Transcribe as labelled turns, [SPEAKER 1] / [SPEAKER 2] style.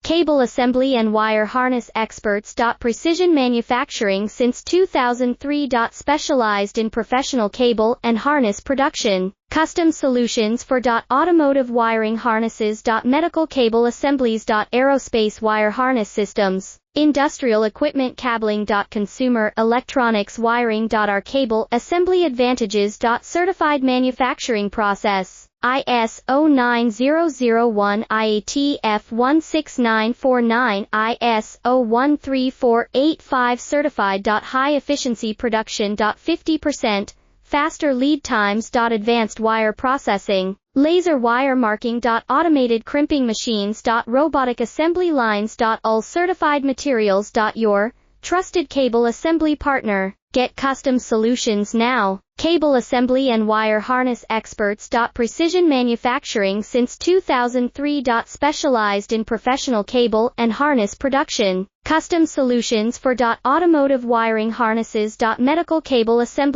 [SPEAKER 1] Cable assembly and wire harness experts. Precision manufacturing since 2003. Specialized in professional cable and harness production. Custom solutions for automotive wiring harnesses. Medical cable assemblies. Aerospace wire harness systems. Industrial equipment cabling. Consumer electronics wiring. Our cable assembly advantages. Certified manufacturing process. ISO 9001 IATF 16949 ISO 13485 certified. High efficiency production. 50% faster lead times. Advanced wire processing, laser wire marking. Automated crimping machines. Robotic assembly lines. All certified materials. Your trusted cable assembly partner. Get custom solutions now. Cable assembly and wire harness experts. Precision manufacturing since 2003. Specialized in professional cable and harness production. Custom solutions for automotive wiring harnesses. Medical cable assembly.